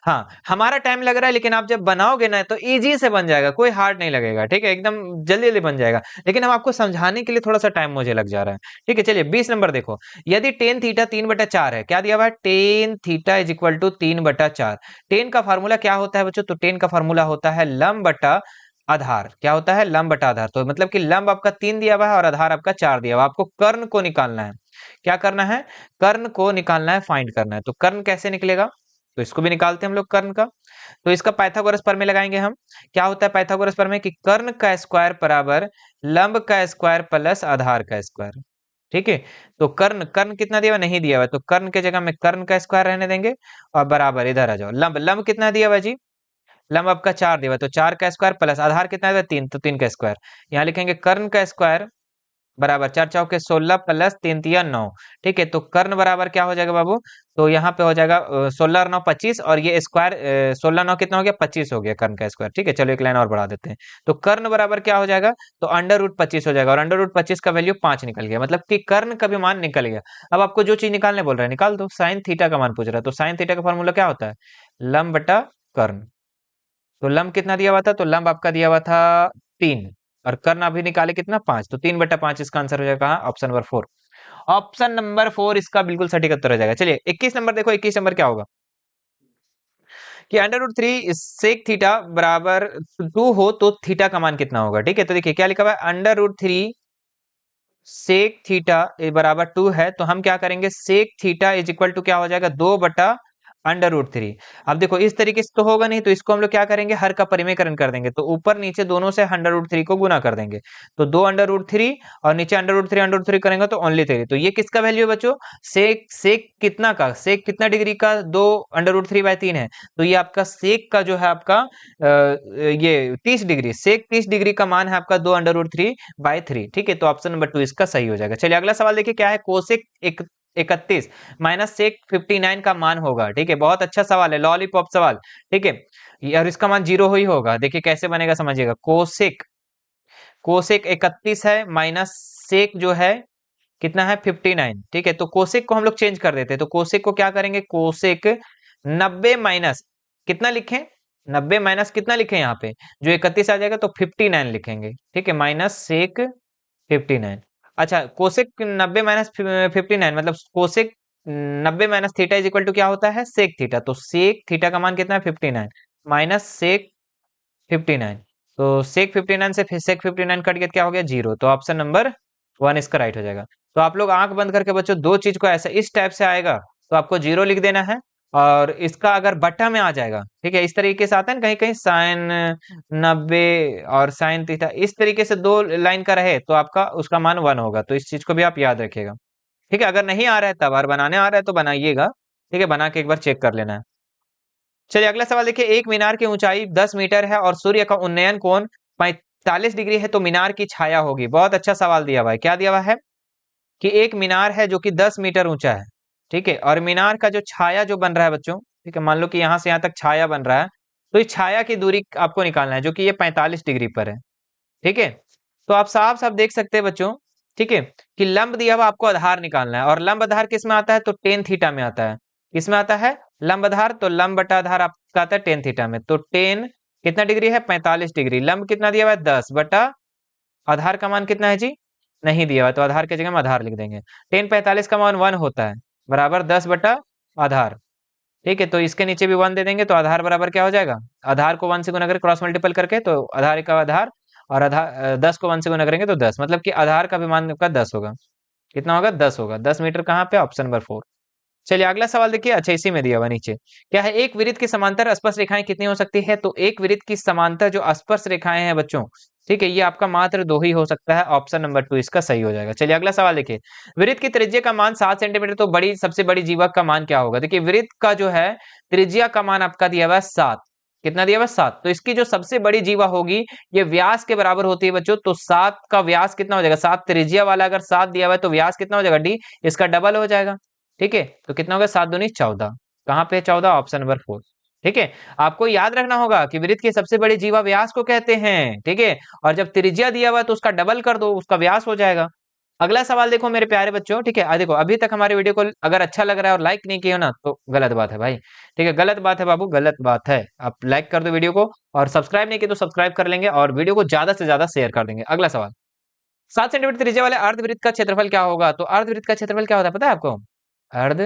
हाँ, हमारा टाइम लग रहा है, लेकिन आप जब बनाओगे ना तो इजी से बन जाएगा, कोई हार्ड नहीं लगेगा, ठीक है, एकदम जल्दी जल्दी बन जाएगा। लेकिन हम आपको समझाने के लिए थोड़ा सा टाइम मुझे लग जा रहा है, ठीक है। चलिए 20 नंबर देखो, यदि टेन थीटा 3/4 है, क्या दिया हुआ है, tan theta is equal to 3/4। Tan का फार्मूला क्या होता है बच्चों, तो टेन का फार्मूला होता है लंब बटा आधार, क्या होता है, लंब बटा आधार। तो मतलब कि लंब आपका 3 दिया हुआ है और आधार आपका 4 दिया हुआ है, आपको कर्ण को निकालना है। क्या करना है, कर्ण को निकालना है, फाइंड करना है। तो कर्ण कैसे निकलेगा, तो इसको भी निकालते हैं हम लोग कर्ण का। तो इसका पाइथागोरस प्रमेय लगाएंगे हम। क्या होता है पाइथागोरस प्रमेय, कि कर्ण का स्क्वायर बराबर लंब का स्क्वायर प्लस आधार का स्क्वायर, ठीक है। तो कर्ण कर्ण कितना दिया हुआ, नहीं दिया हुआ, तो कर्ण के जगह में कर्ण का स्क्वायर रहने देंगे, और बराबर इधर आ जाओ, लंब लंब कितना दिया हुआ जी, लंब आपका 4 दिया हुआ, तो 4 का स्क्वायर प्लस आधार कितना है, 3, तो 3 का स्क्वायर। यहाँ लिखेंगे कर्ण का स्क्वायर बराबर 4 चौके 16 प्लस 3 तिया 9, ठीक है। तो कर्ण बराबर क्या हो जाएगा बाबू, तो यहाँ पे हो जाएगा 16 और 9 25, और ये स्क्वायर 16 9 कितना हो गया, 25 हो गया कर्ण का स्क्वायर, ठीक है। चलो एक लाइन और बढ़ा देते हैं, तो कर्ण बराबर क्या हो जाएगा, तो √25 हो जाएगा, और √25 का वैल्यू 5 निकल गया, मतलब कि कर्ण का भी मान निकल गया। अब आपको जो चीज निकालने बोल रहा है निकाल दो, साइन थीटा का मान पूछ रहा है, तो साइन थीटा का फॉर्मूला क्या होता है, लंब बटा कर्ण। तो लंब कितना दिया हुआ था, तो लंब आपका दिया हुआ था 3, और कर्ण अभी निकाले कितना, 5, तो 3/5 इसका आंसर हो जाएगा, ऑप्शन नंबर 4। ऑप्शन नंबर 4 इसका बिल्कुल सटीक उत्तर हो जाएगा। चलिए 21 नंबर देखो, 21 नंबर क्या होगा, कि √3 सेक थीटा बराबर 2 हो तो थीटा का मान कितना होगा, ठीक है। तो देखिए क्या लिखा हुआ है, √3 सेक थीटा बराबर 2 है, तो हम क्या करेंगे, sec theta is equal to क्या हो जाएगा, 2/√3। अब देखो इस तरीके से तो होगा नहीं, तो इसको हम लोग क्या करेंगे, हर का परिमेयकरण कर देंगे, तो ऊपर नीचे दोनों से √3 को गुना कर देंगे, तो 2√3, और नीचे √3 करेंगे तो ओनली 3। तो ये किसका वैल्यू है बच्चों, सेक सेक कितना का, सेक कितना डिग्री का, 2√3/3 है, तो ये आपका सेक का जो है आपका ये 30 डिग्री, सेक 30 डिग्री का मान है आपका 2√3/3, ठीक है। तो ऑप्शन नंबर 2 इसका सही हो जाएगा। चलिए अगला सवाल देखिए क्या है, कोसेक 31 माइनस सेक 59 का मान होगा, ठीक है। बहुत अच्छा सवाल है, लॉलीपॉप सवाल, ठीक है। और इसका मान 0 ही होगा, देखिए कैसे बनेगा समझिएगा, कोसेक कोसेक 31 है, माइनस सेक जो है कितना है, 59, ठीक है। तो कोसेक को हम लोग चेंज कर देते हैं, तो कोसेक को क्या करेंगे, कोसेक 90 माइनस कितना लिखें, 90 माइनस कितना लिखें, यहाँ पे जो 31 आ जाएगा तो 59 लिखेंगे, ठीक है, माइनस सेक 59। अच्छा, कोसेक 90 माइनस 59, मतलब cosec 90 minus theta is equal to क्या होता है, सेक थीटा। तो सेक थीटा का मान कितना है, 59, माइनस सेक 59, तो सेक 59 से फिर सेक 59 कट गया, क्या हो गया, 0। तो ऑप्शन नंबर 1 इसका राइट हो जाएगा। तो आप लोग आंख बंद करके बच्चों दो चीज को ऐसा इस टाइप से आएगा, तो आपको 0 लिख देना है, और इसका अगर बट्टा में आ जाएगा, ठीक है, इस तरीके से आता है ना कहीं कहीं साइन 90 और साइन थीटा, इस तरीके से दो लाइन का रहे तो आपका उसका मान 1 होगा, तो इस चीज को भी आप याद रखिएगा। ठीक है, अगर नहीं आ रहा है तब, और बनाने आ रहा है तो बनाइएगा। ठीक है, बना के एक बार चेक कर लेना है। चलिए अगला सवाल देखिए, एक मीनार की ऊंचाई 10 मीटर है और सूर्य का उन्नयन कोण 45 डिग्री है, तो मीनार की छाया होगी। बहुत अच्छा सवाल दिया हुआ है। क्या दिया हुआ है कि एक मीनार है जो कि 10 मीटर ऊंचा है। ठीक है, और मीनार का जो छाया जो बन रहा है बच्चों, ठीक है, मान लो कि यहाँ से यहाँ तक छाया बन रहा है, तो इस छाया की दूरी आपको निकालना है, जो कि ये 45 डिग्री पर है। ठीक है, तो आप साफ साफ देख सकते हैं बच्चों, ठीक है, कि लंब दिया हुआ आपको आधार निकालना है, और लंब आधार किस में आता है, तो टेन थीटा में आता है। किसमें आता है लंब आधार, तो लंब बटा आधार आपका आता है टेन थीटा में। तो टेन कितना डिग्री है, 45 डिग्री। लंब कितना दिया हुआ है, 10 बटा आधार का मान कितना है जी, नहीं दिया हुआ, तो आधार की जगह हम आधार लिख देंगे। टेन 45 का मान 1 होता है, बराबर 10 बटा आधार। ठीक है, तो इसके नीचे भी 1 दे देंगे, तो आधार बराबर क्या हो जाएगा, आधार को 1 से गुना करके क्रॉस मल्टीपल करके, तो आधार का आधार, और आधार 10 को 1 से गुना करेंगे तो 10, मतलब कि आधार का भी मान आपका 10 होगा। कितना होगा, 10 होगा। 10 मीटर कहाँ पे, ऑप्शन नंबर 4। चलिए अगला सवाल देखिए, अच्छा इसी में दिया हुआ नीचे क्या है, एक वृत्त की समांतर स्पर्श रेखाएं कितनी हो सकती है, तो एक वृत्त की समांतर जो स्पर्श रेखाएं हैं बच्चों, ठीक है, ये आपका मात्र 2 ही हो सकता है। ऑप्शन नंबर 2 इसका सही हो जाएगा। चलिए अगला सवाल देखिए, वृत्त की त्रिज्या का मान 7 सेंटीमीटर, तो बड़ी सबसे बड़ी जीवा का मान क्या होगा। देखिए वृत्त का जो है त्रिज्या का मान आपका दिया हुआ है 7। कितना दिया हुआ है, 7। तो इसकी जो सबसे बड़ी जीवा होगी ये व्यास के बराबर होती है बच्चों, तो 7 का व्यास कितना हो जाएगा, 7 त्रिज्या वाला अगर 7 दिया हुआ है तो व्यास कितना हो जाएगा, डी, इसका डबल हो जाएगा। ठीक है, तो कितना होगा, 7 दूनी 14। कहाँ पे 14, ऑप्शन नंबर 4। ठीक है, आपको याद रखना होगा कि वृत्त की सबसे बड़ी जीवा व्यास को कहते हैं। ठीक है, और जब त्रिज्या दिया हुआ है तो उसका डबल कर दो, उसका व्यास हो जाएगा। अगला सवाल देखो मेरे प्यारे बच्चों, ठीक है, देखो अभी तक हमारे वीडियो को अगर अच्छा लग रहा है और लाइक नहीं किया हो ना, तो गलत बात है भाई। ठीक है, गलत बात है बाबू, गलत बात है। आप लाइक कर दो वीडियो को, और सब्सक्राइब नहीं किया तो सब्सक्राइब कर लेंगे, और वीडियो को ज्यादा से ज्यादा शेयर कर देंगे। अगला सवाल, 7 सेंटीमीटर त्रिज्या वाले अर्धवृत्त का क्षेत्रफल क्या होगा, तो अर्धवृत्त का क्षेत्रफल क्या होता है पता है आपको, अर्ध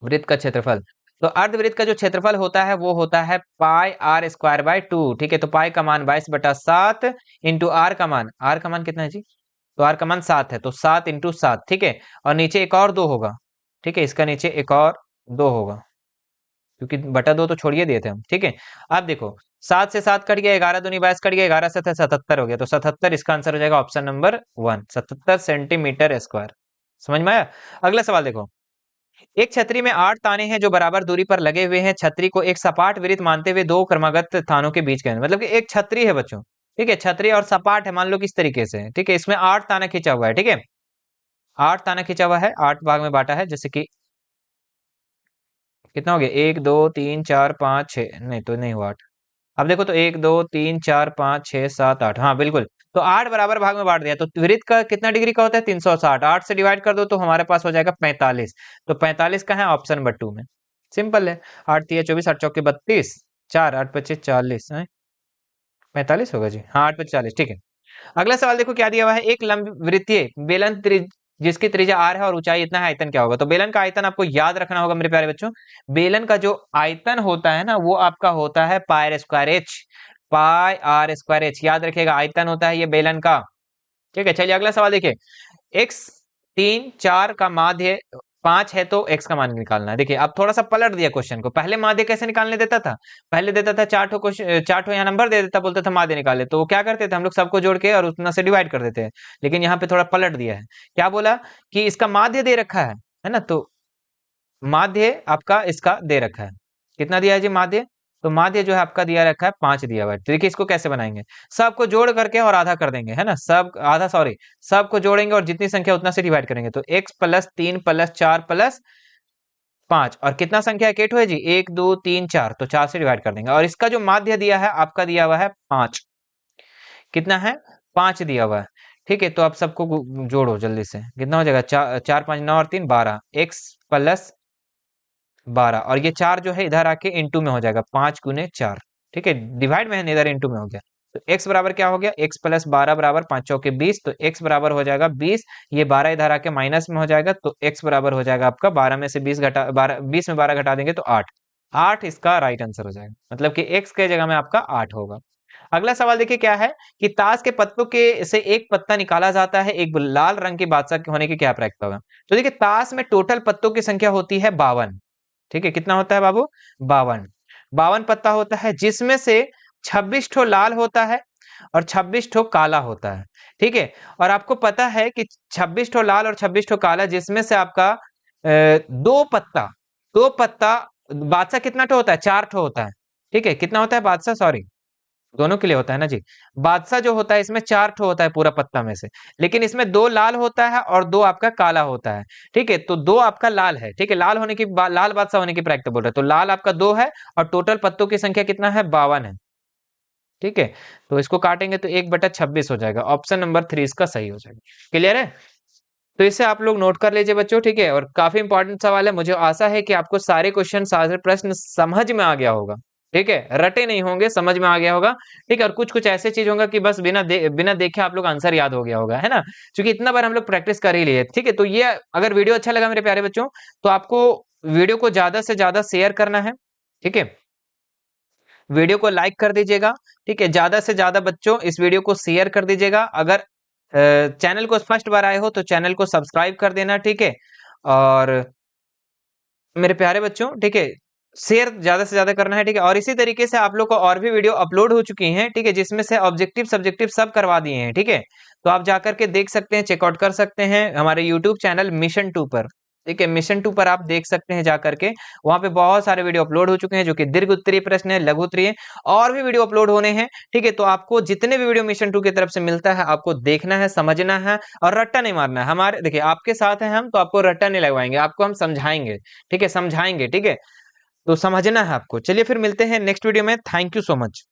वृत्त का क्षेत्रफल, तो अर्धवृत्त का जो क्षेत्रफल होता है वो होता है पाई आर स्क्वायर बाय 2। ठीक है, तो पाई का मान 22/7 इंटू आर का मान, आर का मान कितना है जी, तो आर का मान 7 है, तो 7 इंटू 7। ठीक है, और नीचे एक और 2 होगा। ठीक है, इसका नीचे एक और 2 होगा, क्योंकि बटा 2 तो छोड़िए दिए थे हम। ठीक है, अब देखो 7 से 7 कट गया, 11 दूनी 22 कट गया, 11 से 77 हो गया, तो 77 इसका आंसर हो जाएगा ऑप्शन नंबर 1, 77 सेंटीमीटर स्क्वायर। समझ में आया। अगला सवाल देखो, एक छतरी में 8 ताने हैं जो बराबर दूरी पर लगे हुए हैं। छतरी को एक सपाट वृत्त मानते हुए दो क्रमागत थानों के बीच के, मतलब कि एक छतरी है बच्चों। ठीक है, छतरी और सपाट है, मान लो किस तरीके से। ठीक है, इसमें 8 ताना खींचा हुआ है। ठीक है, 8 ताना खींचा हुआ है, 8 भाग में बांटा है, जैसे कि कितना हो गया, 1 2 3 4 5 6, नहीं तो नहीं हुआ 8। अब देखो तो 1 2 3 4 5 6 7 8, हाँ बिल्कुल। तो 8 बराबर भाग में बांट दिया, तो वृत्त का कितना डिग्री का होता है, 360। 8 से डिवाइड कर दो तो हमारे पास हो जाएगा 45। तो 45 का है ऑप्शन नंबर 2 में। सिंपल है, 8 3 24, 8 चौके 32, 4 8 25 40, 45 होगा जी, हाँ 8 25 40। ठीक है, अगला सवाल देखो क्या दिया हुआ है, एक लंब वृत्तीय बेलन जिसकी त्रिज्या r है और ऊंचाई इतना है, आयतन क्या होगा। तो बेलन का आयतन आपको याद रखना होगा मेरे प्यारे बच्चों, बेलन का जो आयतन होता है ना वो आपका होता है pi square h, pi r square h, याद रखिएगा आयतन होता है ये बेलन का। ठीक है, चलिए अगला सवाल देखिए, x 3 4 का माध्य 5 है, तो x का मान निकालना है। देखिए अब थोड़ा सा पलट दिया क्वेश्चन को, पहले माध्य कैसे निकालने देता था, पहले देता था 4 ठो क्वेश्चन, 4 ठो यहाँ नंबर दे देता, बोलता था माध्य निकाले, तो वो क्या करते थे हम लोग, सबको जोड़ के और उतना से डिवाइड कर देते हैं। लेकिन यहाँ पे थोड़ा पलट दिया है, क्या बोला कि इसका माध्य दे रखा है ना, तो माध्य आपका इसका दे रखा है, कितना दिया है जी माध्य, तो माध्य जो है आपका दिया रखा है 5 दिया हुआ है। तो देखिए इसको कैसे बनाएंगे, सबको जोड़ करके और आधा कर देंगे, है ना, सब आधा, सॉरी सबको जोड़ेंगे और जितनी संख्या उतना से डिवाइड करेंगे, तो x प्लस 3 प्लस 4 प्लस 5, और कितना संख्या है, केटो है जी, 1 2 3 4, तो 4 से डिवाइड कर देंगे, और इसका जो माध्य दिया है आपका दिया हुआ है 5, कितना है 5 दिया हुआ है। ठीक है, तो आप सबको जोड़ो जल्दी से, कितना हो जाएगा, 4 5 9 और 3 12, x प्लस 12, और ये 4 जो है इधर आके इंटू में हो जाएगा, 5 गुने 4। ठीक है, डिवाइड में है, इधर इंटू में हो गया, तो x बराबर क्या हो गया, x प्लस 12 बराबर 5 चौके 20, तो x बराबर हो जाएगा 20, ये 12 इधर आके माइनस में हो जाएगा, तो x बराबर हो जाएगा आपका 12 में से 20 घटा 12, 20 में 12 घटा देंगे तो 8, 8 इसका राइट आंसर हो जाएगा, मतलब कि x के जगह में आपका 8 होगा। अगला सवाल देखिए क्या है कि ताश के पत्तों के से एक पत्ता निकाला जाता है, एक लाल रंग के बादशाह होने की क्या प्रायिकता होगा। तो देखिए ताश में टोटल पत्तों की संख्या होती है 52। ठीक है, कितना होता है बाबू, 52, 52 पत्ता होता है, जिसमें से 26 ठो लाल होता है और 26 ठो काला होता है, ठीक है। और आपको पता है कि 26 ठो लाल और 26 ठो काला, जिसमें से आपका दो पत्ता बादशाह कितना ठो होता है, 4 ठो होता है, ठीक है। कितना होता है बादशाह, सॉरी, दोनों के लिए होता है ना जी। बादशाह जो होता है इसमें 4 ठो होता है पूरा पत्ता में से, लेकिन इसमें 2 लाल होता है और 2 आपका काला होता है, ठीक है। तो 2 आपका लाल है, ठीक है, लाल होने की लाल बादशाह होने की प्रैक्टिस बोल रहे हैं, तो लाल आपका 2 है और टोटल पत्तों की संख्या कितना है, 52 है, ठीक है। तो इसको काटेंगे तो 1/26 हो जाएगा, ऑप्शन नंबर 3 इसका सही हो जाएगा। क्लियर है? तो इसे आप लोग नोट कर लीजिए बच्चों, ठीक है। और काफी इंपॉर्टेंट सवाल है, मुझे आशा है कि आपको सारे क्वेश्चन सारे प्रश्न समझ में आ गया होगा, ठीक है, रटे नहीं होंगे, समझ में आ गया होगा, ठीक है। और कुछ कुछ ऐसे चीज होगा कि बस बिना देखे आप लोग आंसर याद हो गया होगा, है ना, क्योंकि इतना बार हम लोग प्रैक्टिस कर ही लिए, ठीक है। तो ये अगर वीडियो अच्छा लगा मेरे प्यारे बच्चों, तो आपको वीडियो को ज्यादा से ज्यादा शेयर करना है, ठीक है। वीडियो को लाइक कर दीजिएगा, ठीक है, ज्यादा से ज्यादा बच्चों इस वीडियो को शेयर कर दीजिएगा। अगर चैनल को फर्स्ट बार आए हो तो चैनल को सब्सक्राइब कर देना, ठीक है। और मेरे प्यारे बच्चों, ठीक है, शेयर ज्यादा से ज्यादा करना है, ठीक है। और इसी तरीके से आप लोग को और भी वीडियो अपलोड हो चुकी हैं, ठीक है, जिसमें से ऑब्जेक्टिव सब्जेक्टिव सब करवा दिए हैं, ठीक है। तो आप जाकर के देख सकते हैं, चेकआउट कर सकते हैं हमारे यूट्यूब चैनल मिशन 2 पर, ठीक है। मिशन 2 पर आप देख सकते हैं जाकर के, वहां पे बहुत सारे वीडियो अपलोड हो चुके हैं, जो कि दीर्घ उत्तरीय प्रश्न है, लघु उत्तरीय, और भी वीडियो अपलोड होने हैं, ठीक है। तो आपको जितने भी वीडियो मिशन 2 की तरफ से मिलता है, आपको देखना है, समझना है और रट्टा नहीं मारना है। हमारे देखिए आपके साथ हैं हम, तो आपको रट्टा नहीं लगवाएंगे, आपको हम समझाएंगे, ठीक है, समझाएंगे, ठीक है। तो समझना है आपको। चलिए फिर मिलते हैं नेक्स्ट वीडियो में। Thank you so much.